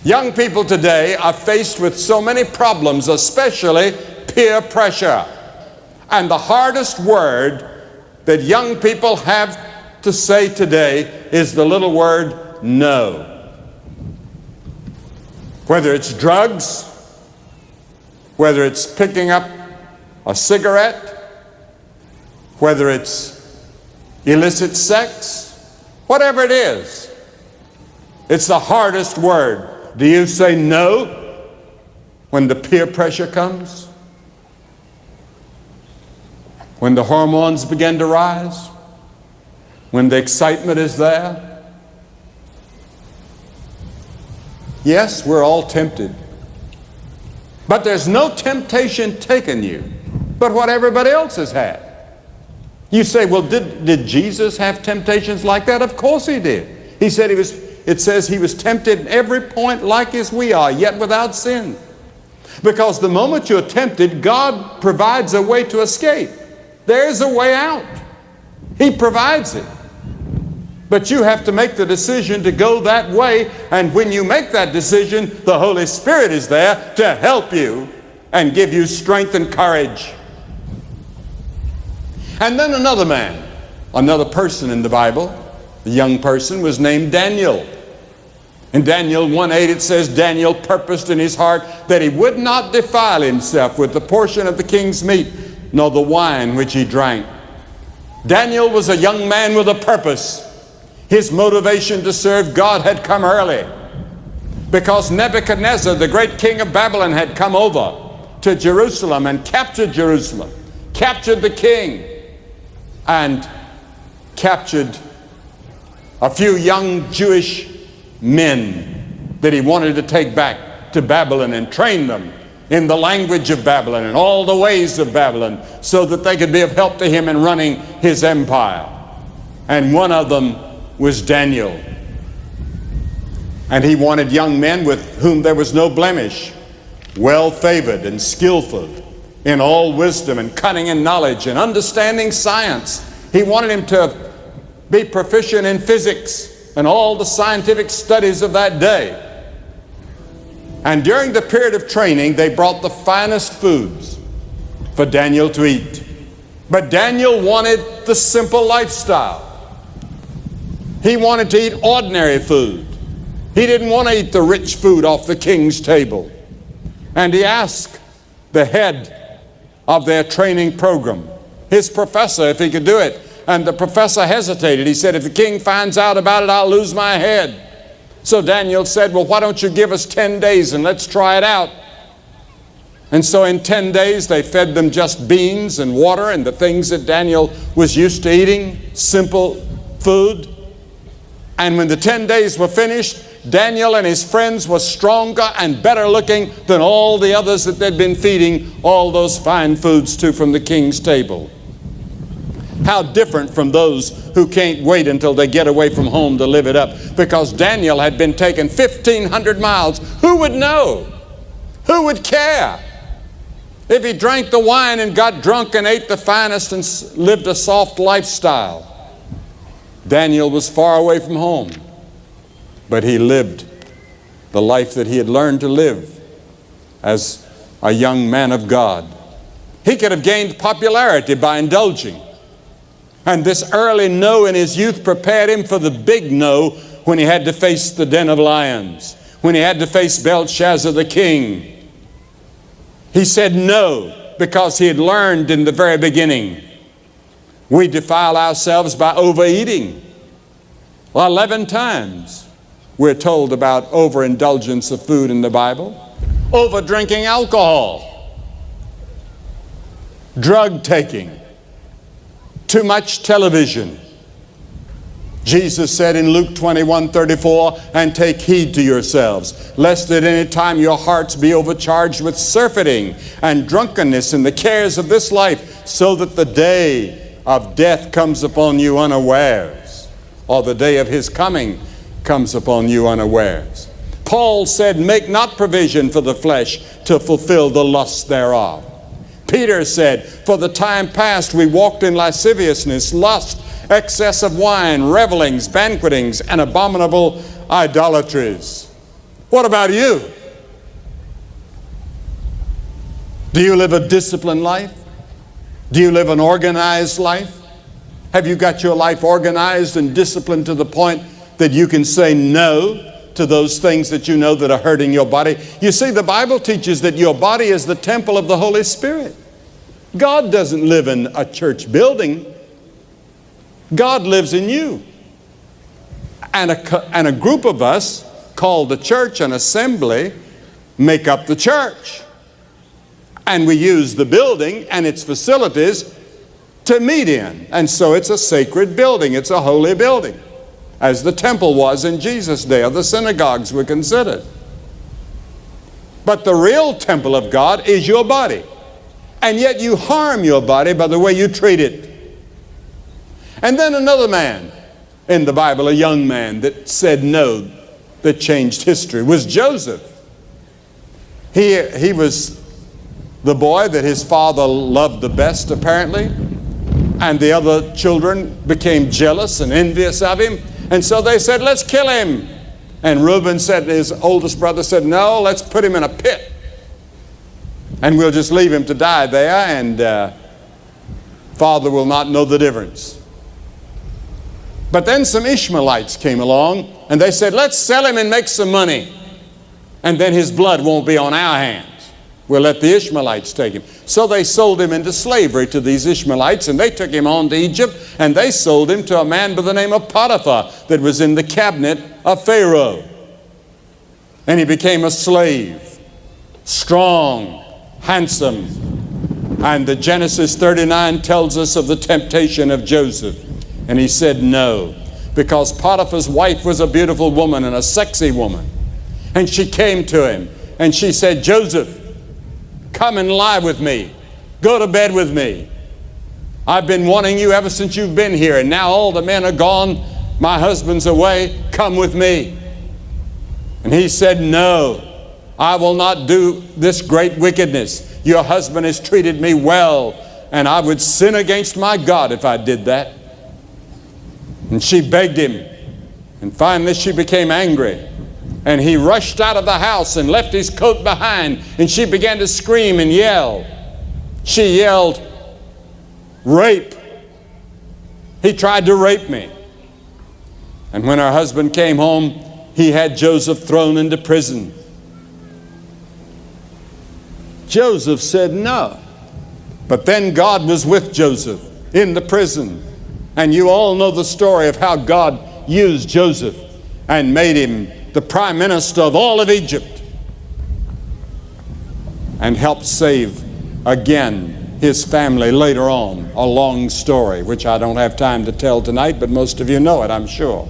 Young people today are faced with so many problems, especially peer pressure. And the hardest word that young people have to say today is the little word no. Whether it's drugs, whether it's picking up a cigarette, whether it's illicit sex, whatever it is, it's the hardest word. Do you say no when the peer pressure comes? When the hormones begin to rise? When the excitement is there? Yes, we're all tempted. But there's no temptation taken you but what everybody else has had. You say, well, did Jesus have temptations like that? Of course he did. He said it says he was tempted in every point like as we are, yet without sin. Because the moment you're tempted, God provides a way to escape. There's a way out. He provides it. But you have to make the decision to go that way, and when you make that decision, the Holy Spirit is there to help you and give you strength and courage. And then another person in the Bible, a young person, was named Daniel. In Daniel 1:8 it says, Daniel purposed in his heart that he would not defile himself with the portion of the king's meat, nor the wine which he drank. Daniel was a young man with a purpose. His motivation to serve God had come early, because Nebuchadnezzar, the great king of Babylon, had come over to Jerusalem and captured Jerusalem, captured the king, and captured a few young Jewish men that he wanted to take back to Babylon and train them in the language of Babylon and all the ways of Babylon, so that they could be of help to him in running his empire. And one of them was Daniel. And he wanted young men with whom there was no blemish, well favored and skillful in all wisdom and cunning and knowledge and understanding science. He wanted him to be proficient in physics and all the scientific studies of that day. And during the period of training, they brought the finest foods for Daniel to eat. But Daniel wanted the simple lifestyle. He wanted to eat ordinary food. He didn't want to eat the rich food off the king's table. And he asked the head of their training program, his professor, if he could do it. And the professor hesitated. He said, if the king finds out about it, I'll lose my head. So Daniel said, well, why don't you give us 10 days and let's try it out. And so in 10 days, they fed them just beans and water and the things that Daniel was used to eating, simple food. And when the 10 days were finished, Daniel and his friends were stronger and better looking than all the others that they'd been feeding all those fine foods to from the king's table. How different from those who can't wait until they get away from home to live it up. Because Daniel had been taken 1,500 miles. Who would know? Who would care? If he drank the wine and got drunk and ate the finest and lived a soft lifestyle. Daniel was far away from home, but he lived the life that he had learned to live as a young man of God. He could have gained popularity by indulging. And this early no in his youth prepared him for the big no when he had to face the den of lions, when he had to face Belshazzar the king. He said no because he had learned in the very beginning. We defile ourselves by overeating. Well, 11 times we're told about overindulgence of food in the Bible. Over drinking alcohol. Drug taking. Too much television. Jesus said in Luke 21:34, and take heed to yourselves, lest at any time your hearts be overcharged with surfeiting and drunkenness and the cares of this life, so that the day of death comes upon you unawares, or the day of his coming comes upon you unawares. Paul said, make not provision for the flesh to fulfill the lusts thereof. Peter said, for the time past we walked in lasciviousness, lust, excess of wine, revelings, banquetings, and abominable idolatries. What about you? Do you live a disciplined life? Do you live an organized life? Have you got your life organized and disciplined to the point that you can say no to those things that you know that are hurting your body? You see, the Bible teaches that your body is the temple of the Holy Spirit. God doesn't live in a church building. God lives in you. And a group of us called the church, an assembly, make up the church. And we use the building and its facilities to meet in. And so it's a sacred building. It's a holy building, as the temple was in Jesus' day, or the synagogues were considered. But the real temple of God is your body. And yet you harm your body by the way you treat it. And then another man in the Bible, a young man that said no, that changed history, was Joseph. He was the boy that his father loved the best, apparently. And the other children became jealous and envious of him. And so they said, let's kill him. And Reuben said, his oldest brother said, no, let's put him in a pit. And we'll just leave him to die there, and Father will not know the difference. But then some Ishmaelites came along, and they said, let's sell him and make some money. And then his blood won't be on our hands. We'll let the Ishmaelites take him. So they sold him into slavery to these Ishmaelites, and they took him on to Egypt, and they sold him to a man by the name of Potiphar that was in the cabinet of Pharaoh. And he became a slave, strong, handsome. And the Genesis 39 tells us of the temptation of Joseph. And he said no, because Potiphar's wife was a beautiful woman and a sexy woman. And she came to him and she said, Joseph, come and lie with me. Go to bed with me. I've been wanting you ever since you've been here, and now all the men are gone. My husband's away. Come with me. And he said, no, I will not do this great wickedness. Your husband has treated me well, and I would sin against my God if I did that. And she begged him, and finally she became angry. And he rushed out of the house and left his coat behind, and she began to scream and yell. She yelled, rape. He tried to rape me. And when her husband came home, he had Joseph thrown into prison. Joseph said no. But then God was with Joseph in the prison. And you all know the story of how God used Joseph and made him the prime minister of all of Egypt, and helped save again his family later on. A long story which I don't have time to tell tonight, but most of you know it, I'm sure.